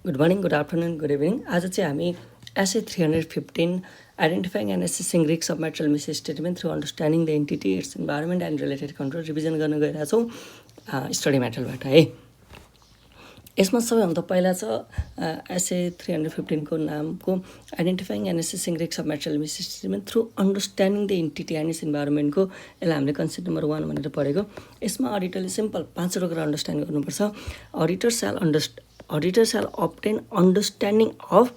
Good morning, good afternoon, good evening. आज चाहिँ हामी SA 315 identifying and assessing risk of material misstatement through understanding the entity its environment and related control revision गर्न गइरहेछौँ study मेटेरियलबाट है। यसमा सबैभन्दा पहिला छ एसए 315 को नामको identifying and assessing risk of material misstatement through understanding the entity and its इन्भाइरोमेन्टको यसलाई हामीले कन्सेप्ट नम्बर 1 भनेर पढेको। यसमा अडिटरले सिम्पल 5 कुरा अन्डरस्ट्यान्ड गर्नुपर्छ। Auditor shall obtain understanding of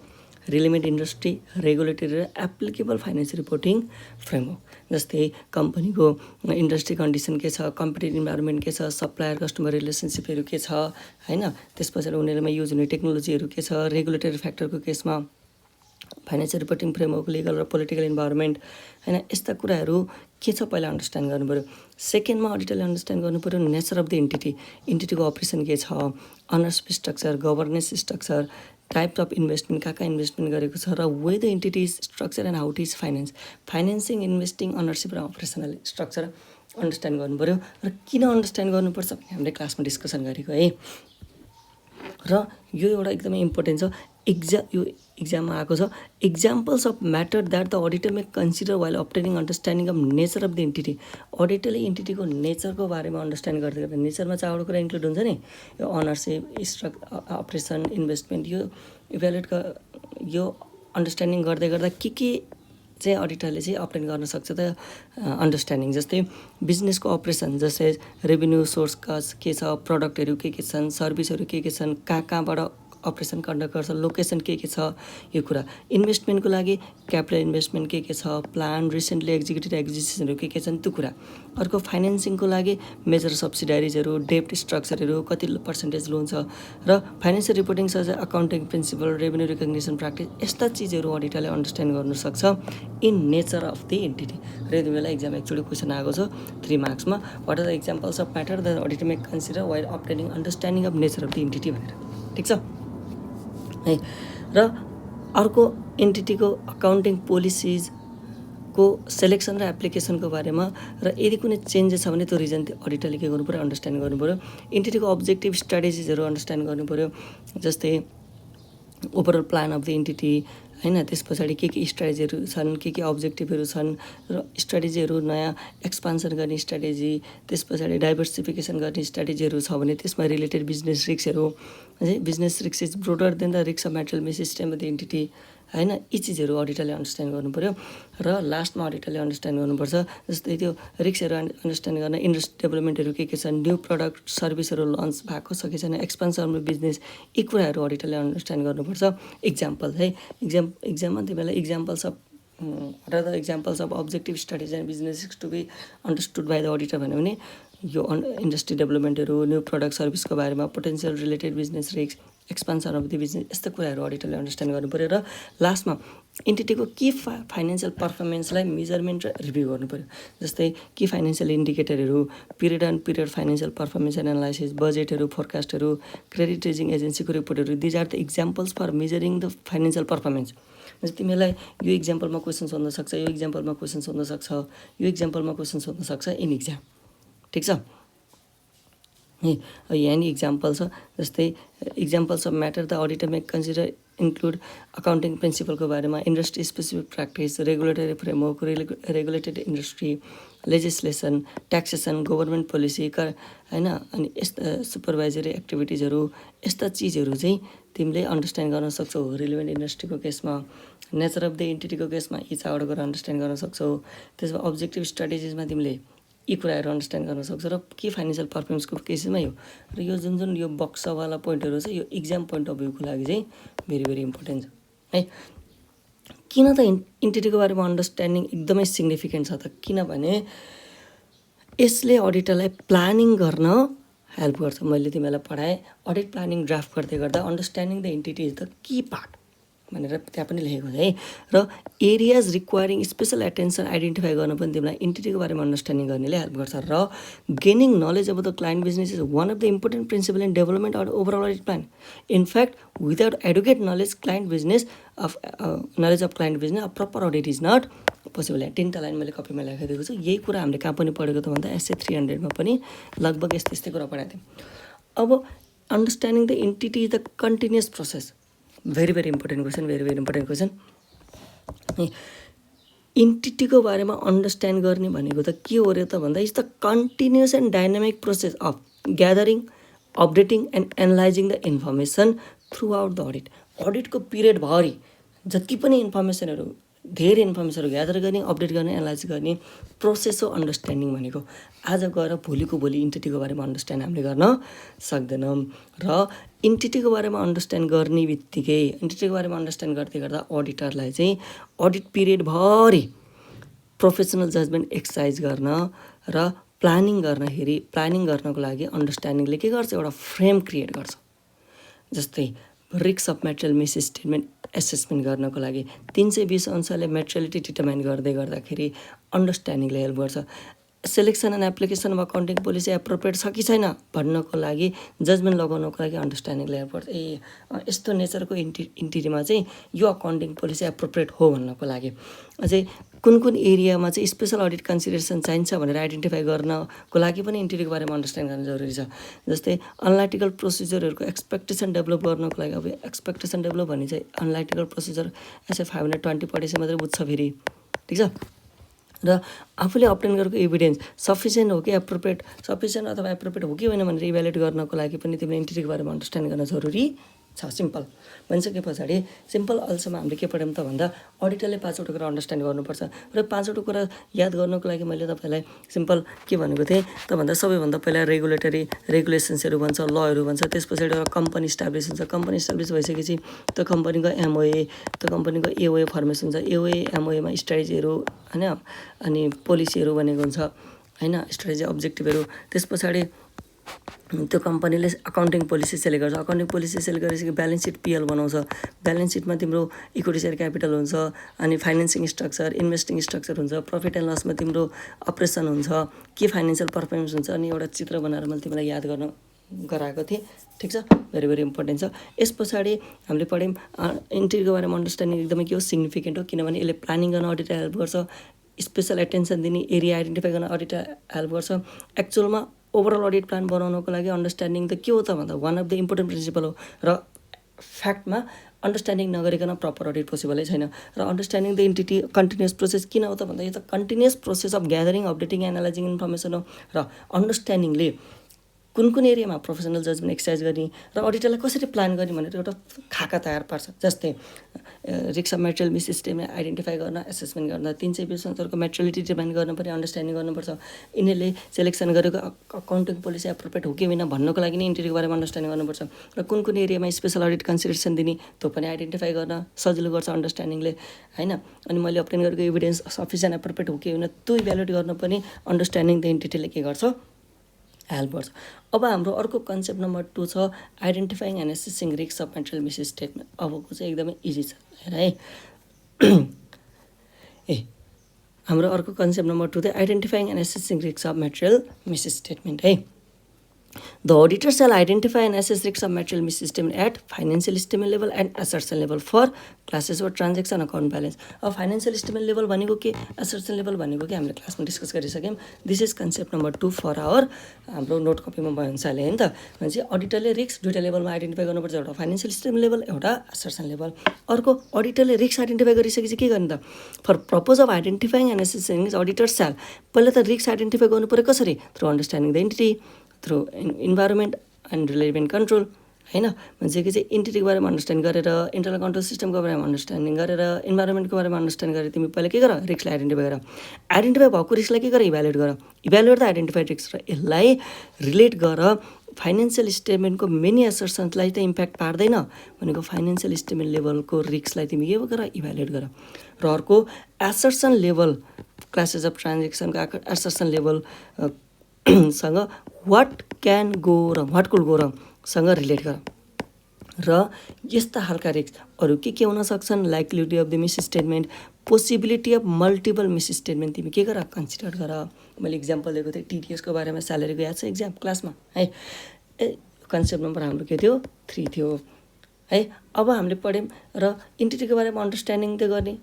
relevant industry, regulatory र एप्लिकेबल फाइनेन्सियल रिपोर्टिङ फ्रेमवर्क। जस्तै कम्पनीको इन्डस्ट्री कन्डिसन के छ, कम्पिटेटिभ इन्भाइरोमेन्ट के छ, सप्लायर कस्टमर रिलेसनसिपहरू के छ हैन, त्यस पछाडि उनीहरूमा युज हुने टेक्नोलोजीहरू के छ, रेगुलेटरी फ्याक्टरको केसमा फाइनेन्सियल रिपोर्टिङ फ्रेमवर्क, लिगल र पोलिटिकल इन्भाइरोमेन्ट हैन, यस्ता कुराहरू के छ पहिला अन्डरस्ट्यान्ड गर्नु पऱ्यो। सेकेन्डमा अडिटरले अन्डरस्ट्यान्ड गर्नु पऱ्यो नेचर अफ द एन्टिटीको अपरेसन के छ, ownership structure, governance structure, types of investment, कहाँ इन्भेस्टमेन्ट गरेको छ र way the entity is structure and how it is financing, investing, ownership र अपरेसनल स्ट्रक्चर अन्डरस्ट्यान्ड गर्नु पऱ्यो। र किन अन्डरस्ट्यान्ड गर्नुपर्छ भने हामीले क्लासमा डिस्कसन गरेको है। र यो एउटा एकदमै इम्पोर्टेन्ट छ, यो इक्जाममा आएको छ। Examples of matter that the auditor may consider while obtaining understanding of nature of the entity. अडिटरले एन्टिटीको नेचरको बारेमा अन्डरस्ट्यान्ड गर्दै गर्दा नेचरमा चारवटा कुरा इन्क्लुड हुन्छ नि, यो अनरसिप, अपरेसन, इन्भेस्टमेन्ट, यो इभ्यालुएट यो अन्डरस्ट्यान्डिङ गर्दै गर्दा के चाहिँ अडिटरले चाहिँ अप्टेन गर्न सक्छ त अन्डरस्ट्यान्डिङ। जस्तै बिजनेसको अपरेसन, जस्तै रेभेन्यू सोर्स के छ, प्रडक्टहरू के छन्, सर्भिसहरू के छन्, कहाँबाट अपरेसन कन्डक्ट गर्छ, लोकेसन के छ, यो कुरा। इन्भेस्टमेन्टको लागि क्यापिटल इन्भेस्टमेन्ट के छ, प्लान, रिसेन्टली एक्जिक्युटेड एक्जिस्टेन्सहरू के छन्, त्यो कुरा। अर्को फाइनेन्सिङको लागि मेजर सब्सिडारिजहरू, डेप्ट स्ट्रक्चरहरू, कति पर्सेन्टेज लोन छ, र financial reporting such accounting principle, revenue recognition practice, यस्ता चिजहरू अडिटरले अन्डरस्ट्यान्ड गर्नु सक्छ in nature of the entity. र यति बेला एक्जाम एकचोटि क्वेसन आएको छ 3 मार्क्समा, what are the examples of matter the auditor may consider while obtaining understanding of nature of the entity भनेर, ठिक छ है। र अर्को एन्टिटीको अकाउन्टिङ पोलिसिजको सेलेक्सन र एप्लिकेसनको बारेमा, र यदि कुनै चेन्जेस छ भने त्यो रिजन अडिटरले के गर्नु पऱ्यो, अन्डरस्ट्यान्ड गर्नु पऱ्यो। एन्टिटीको अब्जेक्टिभ स्ट्राटेजिजहरू अन्डरस्ट्यान्ड गर्नु पऱ्यो, जस्तै overall plan of the entity हैन, त्यस पछाडि के स्ट्राटेजीहरू छन्, के अब्जेक्टिभहरू छन्, र स्ट्राटेजीहरू नयाँ एक्सपान्सन गर्ने स्ट्राटेजी, त्यस पछाडि डाइभर्सिफिकेसन गर्ने स्ट्राटेजीहरू छ भने त्यसमा रिलेटेड बिजनेस रिस्कहरू है, business risk is broader than the risk of material misstatement of the entity हैन, यी चिजहरू अडिटरले अन्डरस्ट्यान्ड गर्नु पऱ्यो। र लास्टमा अडिटरले अन्डरस्ट्यान्ड गर्नुपर्छ जस्तै त्यो रिस्कहरू अन्डरस्ट्यान्ड गर्न इन्डस्ट्री डेभलपमेन्टहरू के छन्, न्यू प्रडक्ट सर्भिसहरू लन्च भएको छ कि छैन, एक्सपान्सन अफ बिजनेस, यी कुराहरू अडिटरले अन्डरस्ट्यान्ड गर्नुपर्छ। इक्जाम्पल है, इक्जाममा त्यो बेला examples of what are the examples of objective strategy and business risks to be understood by the auditor भन्यो भने यो इन्डस्ट्री डेभलपमेन्टहरू, न्यू प्रडक्ट सर्भिसको बारेमा, potential related business risk, expansion of the business, यस्ता कुराहरू अडिटरले अन्डरस्ट्यान्ड गर्नु पऱ्यो। र लास्टमा एन्टिटीको कि फाइनेन्सियल पर्फर्मेन्सलाई मेजरमेन्ट र रिभ्यू गर्नु पऱ्यो। जस्तै कि फाइनेन्सियल इन्डिकेटरहरू, period and period financial performance analysis, बजेटहरू, फोरकास्टहरू, क्रेडिट रेटिङ एजेन्सीको रिपोर्टहरू, these are the examples for measuring the financial performance. तिमीलाई यो इक्जाम्पलमा क्वेसन सोध्न सक्छ, यो इक्जाम्पलमा क्वेसन सोध्न सक्छ, यो इक्जाम्पलमा क्वेसन सोध्न सक्छ इन इक्जाम, ठिक छ है। यहाँ नि इक्जाम्पल छ, जस्तै examples of matter the auditor may consider include accounting प्रिन्सिपलको बारेमा, industry specific practice, regulatory framework, regulated industry, legislation, taxation, government policy हैन, अनि यस्ता सुपरभाइजरी एक्टिभिटिजहरू, यस्ता चिजहरू चाहिँ तिमीले अन्डरस्ट्यान्ड गर्न सक्छौ। रिलेभेन्ट इन्डस्ट्रीको केसमा, नेचर अफ द एन्टिटीको केसमा यी चारवटा कुरा अन्डरस्ट्यान्ड गर्न सक्छौ। त्यसमा अब्जेक्टिभ स्ट्राटेजिजमा तिमीले यी कुराहरू अन्डरस्ट्यान्ड गर्न सक्छौ। र के फाइनेन्सियल पर्फर्मेन्सको केसमा यो, र यो जुन यो बक्सवाला पोइन्टहरू छ यो इक्जाम पोइन्ट अफ भ्यूको लागि चाहिँ भेरी भेरी इम्पोर्टेन्ट छ है। किन त एन्टिटीको बारेमा अन्डरस्ट्यान्डिङ एकदमै सिग्निफिकेन्ट छ त, किनभने यसले अडिटरलाई प्लानिङ गर्न हेल्प गर्छ। मैले तिमीलाई पढाएँ अडिट प्लानिङ ड्राफ्ट गर्दै गर्दा understanding the entity is the key part भनेर त्यहाँ पनि लेखेको छ है। र एरियाज रिक्वायरिङ स्पेसल एटेन्सन आइडेन्टिफाई गर्न पनि तिमीलाई एन्टिटीको बारेमा अन्डरस्ट्यान्डिङ गर्नेले हेल्प गर्छ। र gaining knowledge of the client business is one of the important principle in development or overall audit plan. In fact without adequate knowledge of client business a proper audit is not possible. 10टा line मैले कपीमा लेखिदिएको छु। यही कुरा हामीले कहाँ पनि पढेको त भन्दा एसए 300मा पनि लगभग यस्तै कुरा पढाएको थियौँ। अब understanding the entity is the continuous process. Very important question इन्टिटीको बारेमा अन्डरस्ट्यान्ड गर्ने भनेको त के हो र त भन्दा it's the continuous and dynamic process of gathering updating and analysing the information throughout the अडिटको पिरियडभरि जति पनि इन्फर्मेसनहरू धेरै इन्फर्मेसनहरू ग्यादर गर्ने अपडेट गर्ने एनालाइज गर्ने प्रोसेस हो अन्डरस्ट्यान्डिङ भनेको। आज गएर भोलिको भोलि इन्टिटीको बारेमा अन्डरस्ट्यान्ड हामीले गर्न सक्दैनौँ र इन्टिटीको बारेमा अन्डरस्ट्यान्ड गर्ने बित्तिकै इन्टिटीको बारेमा अन्डरस्ट्यान्ड गर्दै गर्दा अडिटरलाई चाहिँ अडिट पिरियडभरि प्रोफेसनल जजमेन्ट एक्सर्साइज गर्न र प्लानिङ गर्नको लागि अन्डरस्ट्यान्डिङले के गर्छ एउटा फ्रेम क्रिएट गर्छ। जस्तै risk of material miss statement assessment गर्नको लागि 320 अंशले मेटेरियलिटी डिटर्माइन गर्दै गर्दाखेरि अन्डरस्ट्यान्डिङले हेल्प गर्छ। Selection and application of accounting policy appropriate छ कि छैन भन्नको लागि जजमेन्ट लगाउनको लागि अन्डरस्ट्यान्डिङले हेल्प गर्छ। यस्तो नेचरको इन्टिटीमा चाहिँ यो अकाउन्टिङ पोलिसी एप्रोप्रिएट हो भन्नको लागि अझै कुन एरियामा चाहिँ स्पेसल अडिट कन्सिडरेसन चाहिन्छ भनेर आइडेन्टिफाई गर्नको लागि पनि इन्टिटीको बारेमा अन्डरस्ट्यान्ड गर्न जरुरी छ। जस्तै अनलाइटिकल प्रोसिजरहरूको एक्सपेक्टेसन डेभलप गर्नको लागि अब एक्सपेक्टेसन डेभलप भन्ने चाहिँ अनलाइटिकल प्रोसिजर एसए 520 पढेपछि मात्रै बुझ्छ फेरि, ठिक छ। र आफूले अप्टेन गरेको एभिडेन्स सफिसियन्ट हो कि सफिसियन्ट अथवा एप्रोप्रिएट हो कि होइन भनेर इभ्यालुएट गर्नको लागि पनि तिमीले इन्टिटीको बारेमा अन्डरस्ट्यान्ड गर्न जरुरी छ। सिम्पल भनिसके पछाडि सिम्पल अल्सोमा हामीले के पढ्यौँ त भन्दा अडिटरले 5वटा कुरा अन्डरस्ट्यान्ड गर्नुपर्छ र 5वटा कुरा याद गर्नको लागि मैले तपाईँलाई सिम्पल के भनेको थिएँ त भन्दा सबैभन्दा पहिला रेगुलेसन्सहरू भन्छ, लहरू भन्छ, त्यस पछाडि एउटा कम्पनी इस्टाब्लिस हुन्छ। कम्पनी इस्टाब्लिस भइसकेपछि त्यो कम्पनीको एमओए, त्यो कम्पनीको एओए फर्मेसन हुन्छ। एओए एमओएमा स्ट्राटेजीहरू होइन अनि पोलिसीहरू भनेको हुन्छ होइन, स्ट्राटेजी अब्जेक्टिभहरू। त्यस पछाडि त्यो कम्पनीले अकाउन्टिङ पोलिसी सेलेक्ट गर्छ। अकाउन्टिङ पोलिसी सेलेक्ट गरेपछि ब्यालेन्स सिट पिएल बनाउँछ। ब्यालेन्स सिटमा तिम्रो इक्विटी सेयर क्यापिटल हुन्छ, अनि फाइनेन्सिङ स्ट्रक्चर, इन्भेस्टिङ स्ट्रक्चर हुन्छ, प्रफिट एन्ड लसमा तिम्रो अपरेसन हुन्छ, के फाइनेन्सियल पर्फर्मेन्स हुन्छ, अनि एउटा चित्र बनाएर मैले तिमीलाई याद गराएको थिएँ, ठिक छ। भेरी इम्पोर्टेन्ट छ। यस पछाडि हामीले पढ्यौँ इन्टिटीको बारेमा अन्डरस्ट्यान्डिङ एकदमै के हो सिग्निफिकेन्ट हो, किनभने यसले प्लानिङ गर्न अडिटर हेल्प गर्छ, स्पेसल एटेन्सन दिने एरिया आइडेन्टिफाई गर्न अडिटर हेल्प गर्छ। एक्चुअलमा ओभरअल अडिट प्लान बनाउनको लागि अन्डरस्ट्यान्डिङ त के हो त भन्दा one of the important principle हो र फ्याक्टमा अन्डरस्ट्यान्डिङ नगरिकन प्रपर अडिट पोसिबलै छैन। र understanding the entity continuous process किन हो त भन्दा यो त continuous process of gathering updating analysing information हो र अन्डरस्ट्यान्डिङले कुन एरियामा प्रोफेसनल जजमेन्ट एक्सर्साइज गर्ने र अडिटरलाई कसरी प्लान गर्ने भनेर एउटा खाका तयार पार्छ। जस्तै risk of material miss statement identify गर्न, एसेसमेन्ट गर्न, 320 अंशको मेटेरियलिटी डिटर्माइन गर्न पनि अन्डरस्ट्यान्डिङ गर्नुपर्छ। यिनीहरूले सेलेक्सन गरेको अकाउन्टिङ पोलिसी एप्रोप्रिएट हो कि होइन भन्नको लागि नै इन्टिटीको बारेमा अन्डरस्ट्यान्डिङ गर्नुपर्छ। र कुन एरियामा स्पेसल अडिट कन्सिडरेसन दिने त्यो पनि आइडेन्टिफाई गर्न सजिलो गर्छ अन्डरस्ट्यान्डिङले होइन। अनि मैले अप्टेन गरेको एभिडेन्स सफिसियन्ट एप्रोप्रिएट हो कि होइन त्यो इभ्यालुएट गर्न पनि अन्डरस्ट्यान्डिङ द इन्टिटीले के गर्छ हेल्प गर्छ। अब हाम्रो अर्को कन्सेप्ट नम्बर 2 छ identifying and assessing risk of material misstatement. अबको चाहिँ एकदमै इजी छ हेर है। हाम्रो अर्को कन्सेप्ट नम्बर 2 चाहिँ identifying and assessing risk of material misstatement है। The auditor shall identify and assess risks of material misstatement at financial statement level and assertion level for classes or transaction account balance. अब financial statement level भनेको के, assertion level भनेको के हामीले क्लासमा discuss गरिसक्यौँ। This is concept number 2 for our हाम्रो note कपीमा भयो अनुसारले होइन त। भनेपछि अडिटरले रिस्क दुईवटा लेभलमा आइडेन्टिफाई गर्नुपर्छ, एउटा फाइनेन्शियल स्टेटमेन्ट लेभल, एउटा असर्सन लेभल। अर्को अडिटरले रिस्क आइडेन्टिफाई गरिसकेपछि के गर्ने त, for purpose of identifying and assessing auditor shall पहिला त रिस्क आइडेन्टिफाई गर्नु पऱ्यो कसरी, through understanding the entity, through environment and relevant control होइन। भनेपछि चाहिँ इन्टिटीको बारेमा अन्डरस्ट्यान्ड गरेर, इन्टरनल कन्ट्रोल सिस्टमको बारेमा अन्डरस्ट्यान्डिङ गरेर, इन्भाइरोमेन्टको बारेमा अन्डरस्ट्यान्ड गरेर तिमी पहिला के गर रिस्कलाई आइडेन्टिफाई गर। आइडेन्टिफाई भएको रिस्कलाई के गर इभ्यालुएट द आइडेन्टिफाइड रिस्क र यसलाई रिलेट गर फाइनेन्शियल स्टेटमेन्टको मेनी असर्सन्सलाई त इम्प्याक्ट पार्दैन भनेको फाइनेन्शियल स्टेटमेन्ट लेभलको रिस्कलाई तिमी के गर इभ्यालुएट गर। र अर्को एसर्सन लेभल क्लासेस अफ ट्रान्जेक्सनको एसर्सन लेभल सँग वाट कुड गो रङ सँग रिलेट गर। र यस्ता खालका रिस्कहरू के हुन सक्छन्, लाइक्लिहुड of the miss statement, possibility of multiple miss statement तिमी के गर कन्सिडर गर। मैले इक्जाम्पल दिएको थिएँ टिडिएसको बारेमा, स्यालेरीको याद छ इक्जाम क्लासमा है। कन्सेप्ट नम्बर हाम्रो के थियो 3 थियो है। अब हामीले पढ्यौँ र इन्टिटीको बारेमा अन्डरस्ट्यान्डिङ त गर्ने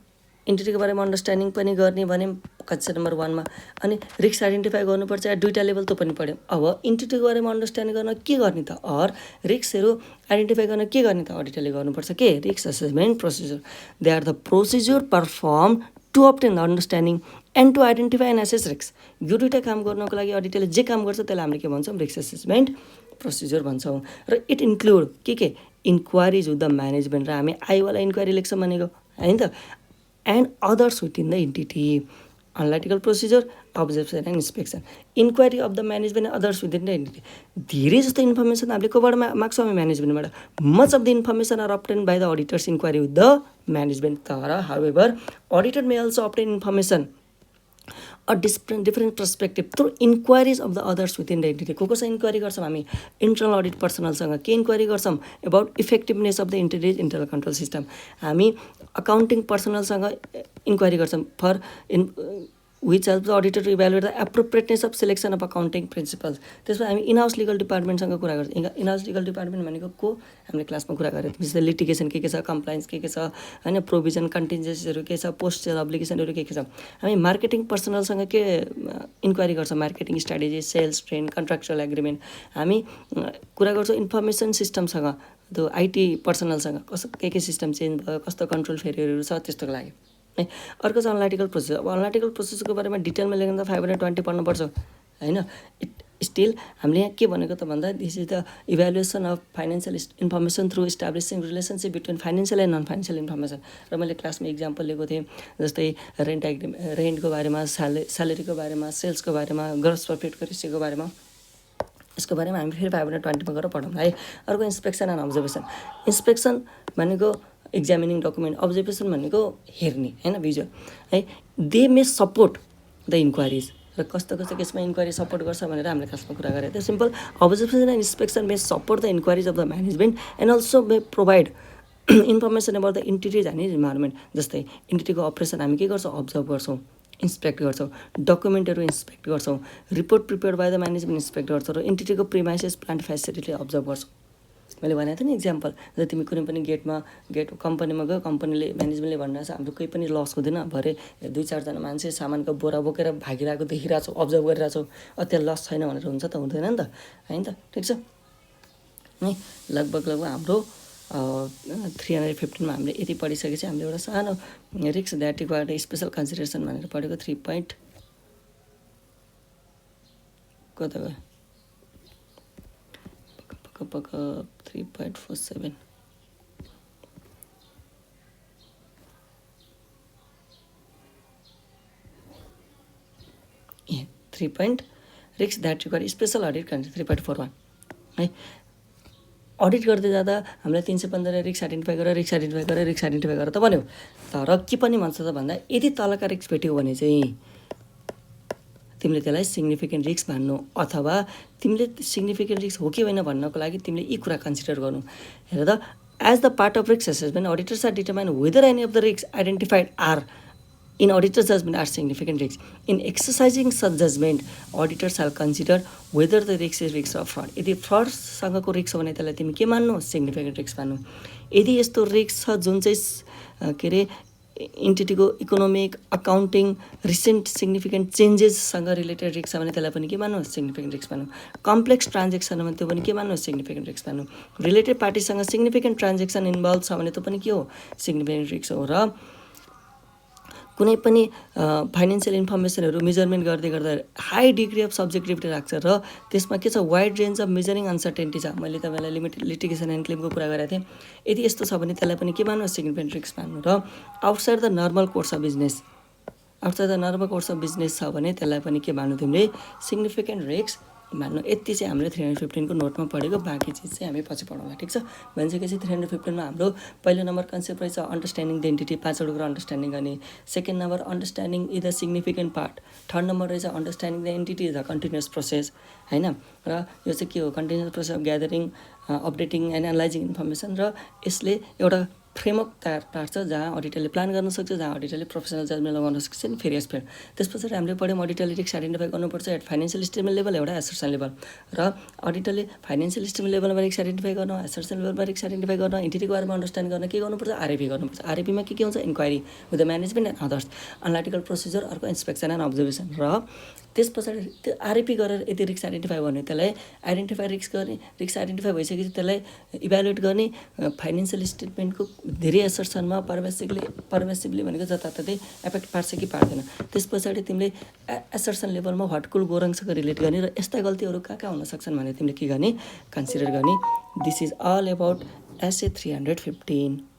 इन्टिटीको बारेमा अन्डरस्ट्यान्डिङ पनि गर्ने भने कक्षा नम्बर 1 मा। अनि रिस्क आइडेन्टिफाई गर्नुपर्छ, दुईटा लेभल त पनि पढ्यौँ। अब इन्टिटीको बारेमा अन्डरस्ट्यान्ड गर्न के गर्ने त, अर रिस्कहरू आइडेन्टिफाई गर्न के गर्ने त, अडिटरले गर्नुपर्छ के, risk assessment procedure. They are the procedure perform to obtain the understanding and to identify and assess risk. यो दुईवटा काम गर्नको लागि अडिटरले जे काम गर्छ त्यसलाई हामीले के भन्छौँ, रिस्क असेसमेन्ट प्रोसिजर भन्छौँ। र इट इन्क्लुड के इन्क्वायरिज विथ द म्यानेजमेन्ट, र हामी आईवाला इन्क्वायरी लेख्छौँ भनेको होइन त, and others within the entity, analytical procedure, observation and inspection, inquiry of the management others within the entity. धेरै जस्तो इन्फर्मेसन हामीले कोबाट माग्छौँ, हामी म्यानेजमेन्टबाट। Much of the information are obtain by the auditor's inquiry with the management. तर however auditor may also obtain information a different perspective through inquiries of the others within the entity. कोसँग inquiry गर्छौँ हामी, internal audit पर्सनलसँग के inquiry गर्छौँ, about effectiveness of the entity's internal control system. हामी accounting पर्सनलसँग inquiry गर्छौँ for which help the auditor to evaluate the appropriateness of selection of accounting principles. त्यसमा हामी इनहाउस लिगल डिपार्टमेन्टसँग कुरा गर्छौँ। इनहाउस लिगल डिपार्टमेन्ट भनेको को हामीले क्लासमा कुरा गरेको थियौँ, जस्तै लिटिगेसन के छ, कम्प्लायन्स के छ होइन, प्रोभिजन कन्टिन्जेन्सीहरू के छ, पोस्ट अब्लिगेसनहरू के छ। हामी मार्केटिङ पर्सनलसँग के इन्क्वायरी गर्छौँ, marketing strategy, sales trend, contractual agreement. हामी कुरा गर्छौँ इन्फर्मेसन सिस्टमसँग, त्यो आइटी पर्सनलसँग कस्तो के सिस्टम चेन्ज भयो, कस्तो कन्ट्रोल फेलियरहरू छ, त्यस्तोको लागि है। अर्को छ अनलाइटिकल प्रोसेस। अब अनलाइटिकल प्रोसेसको बारेमा डिटेलमा लेख्दा 520 पढ्नुपर्छ होइन। स्टिल हामीले यहाँ के भनेको त भन्दा, this is the evaluation of financial information through establishing relationship between financial and non financial information. र मैले क्लासमा इक्जाम्पल लिएको थिएँ, जस्तै रेन्टको बारेमा, स्यालेरीको बारेमा, सेल्सको बारेमा, ग्रस प्रफिटको रेसियोको बारेमा, यसको बारेमा हामी फेरि 520 गएर पढौँ है। अर्को इन्सपेक्सन एन्ड अब्जर्भेसन। इन्सपेक्सन भनेको एक्जामिनिङ डकुमेन्ट, अब्जर्भेसन भनेको हेर्ने होइन, भिजुअल है। They may support the enquiries, र कस्तो कस्तो केसमा इन्क्वायरी सपोर्ट गर्छ भनेर हामीले क्लासमा कुरा गरेको थियो। Simple observation and inspection may support the inquiries of the management and also may provide information about the entity's and environment. जस्तै इन्टिटीको अपरेसन हामी के गर्छौँ, अब्जर्भ गर्छौँ, इन्सपेक्ट गर्छौँ, डकुमेन्टहरू इन्सपेक्ट गर्छौँ, report prepare by the management inspect गर्छौँ, र इन्टिटीको प्रिमाइसेस प्लान्ट फेसिलिटी अब्जर्भ गर्छौँ। मैले भनेको थिएँ नि इक्जाम्पल, जस्तै तिमी कुनै पनि गेट कम्पनीमा गयो, कम्पनीले म्यानेजमेन्टले भनिरहेको छ हाम्रो कोही पनि लस हुँदैन, भरे 2-4 जना मान्छे सामानको बोरा बोकेर भागिरहेको देखिरहेको छौ, अब्जर्भ गरिरहेको छौ, त्यहाँ लस छैन भनेर हुन्छ त, हुँदैन नि त होइन त, ठिक छ नि। लगभग हाम्रो 315मा हामीले यति पढिसकेपछि हामीले एउटा सानो risk that required special consideration भनेर पढेको 3 पोइन्ट कता गयो 3.47 3 point risk that require special audit consider 3.41 है। अडिट गर्दै जाँदा हामीलाई 315 रिस्क आइडेन्टिफाई गरेर त भन्यो, तर के पनि भन्छ त भन्दा, यदि तलका रिस्क भेट्यो भने चाहिँ तिमीले त्यसलाई सिग्निफिकेन्ट रिस्क मान्नु, अथवा तिमीले सिग्निफिकेन्ट रिस्क हो कि होइन भन्नको लागि तिमीले यी कुरा कन्सिडर गर्नु। हेर त, as the part of risk assessment auditors are determine whether any of the risk identified are in auditor's judgment are significant risks. In exercising such judgment, auditors shall consider whether the risk is risk of fraud. यदि फ्रडसँगको risk हो भने त्यसलाई तिमी के मान्नु, significant risk मान्नु। यदि यस्तो रिस्क छ जुन चाहिँ के अरे इन्टिटीको इकोनोमिक, अकाउन्टिङ, रिसेन्ट सिग्निफिकेन्ट चेन्जेससँग रिलेटेड रिस्क छ भने त्यसलाई पनि के मान्नु, सिग्निफिकेन्ट रिस्क मान्नु। कम्प्लेक्स ट्रान्जेक्सन भने त्यो पनि के मान्नु, सिग्निफिकेन्ट रिस्क मान्नु। रिलेटेड पार्टीसँग सिग्निफिकेन्ट ट्रान्जेक्सन इन्भल्भ छ भने त्यो पनि के हो, सिग्निफिकेन्ट रिस्क हो। र कुनै पनि फाइनेन्सियल इन्फर्मेसनहरू मेजरमेन्ट गर्दै गर्दा हाई डिग्री अफ सब्जेक्टिभिटी राख्छ, र त्यसमा के छ, wide range of measuring uncertainty छ। मैले तपाईँलाई लिटिगेसन एन्ड क्लेमको कुरा गरेको थिएँ। यदि यस्तो छ भने त्यसलाई पनि के मान्नु, सिग्निफिकेन्ट रिस्क मान्नु। र outside the normal course of business छ भने त्यसलाई पनि के मान्नु, तिमीले सिग्निफिकेन्ट रिस्क मान्नु। यति चाहिँ हामीले 315 को नोटमा पढेको, बाँकी चिज चाहिँ हामी पछि पढाउँला, ठिक छ। भनिसकेपछि 315मा हाम्रो पहिलो नम्बर कन्सेप्ट रहेछ अन्डरस्ट्यान्डिङ द इन्टिटी, 5वटा कुरा अन्डरस्ट्यान्डिङ गर्ने। Second number understanding is the significant part. Third number रहेछ understanding the entity is the continuous process होइन। र यो चाहिँ के हो, continuous process of gathering, updating and analysing information. र यसले एउटा फ्रेमवर्क तयार पार्छ जहाँ अडिटरले प्लान गर्न सक्छ, जहाँ अडिटरले प्रोफेसनल जजमेन्ट लगाउन सक्छ नि फेरि यसफेर। त्यस पछाडि हामीले पढ्यौँ अडिटरले रिस्क आइडेन्टिफाई गर्नुपर्छ एट फाइनेन्सियल स्टेटमेन्ट लेभल एउटा एसर्सन लेभल, र अडिटरले फाइनेन्सियल स्टेटमेन्ट लेभलमा रिस्क आइडेन्टिफाई गर्न, एसर्सन लेभलमा रिस्क आइडेन्टिफाई गर्न, इन्टिटीको बारेमा अन्डरस्ट्यान्ड गर्न के गर्नुपर्छ, आरएपी गर्नुपर्छ। आरएपीमा के हुन्छ, inquiry with the management and others, analytical procedure, अर्को इन्सपेक्सन एन्ड अब्जर्भेसन। र त्यस पछाडि त्यो आरएपी गरेर यदि रिस्क आइडेन्टिफाई गर्ने, त्यसलाई आइडेन्टिफाई रिस्क गर्ने, रिस्क आइडेन्टिफाई भइसकेपछि त्यसलाई इभ्यालुएट गर्ने, फाइनेन्सियल स्टेटमेन्टको धेरै एसर्सनमा पर्भेसिभली भनेको जताततै एफेक्ट पार्छ कि पार्दैन। त्यस पछाडि तिमीले एसर्सन लेभलमा व्हाटकुल गोरङसँग रिलेट गर्ने र यस्ता गल्तीहरू कहाँ हुन सक्छन् भने तिमीले के गर्ने, कन्सिडर गर्ने। This is all about SA 315।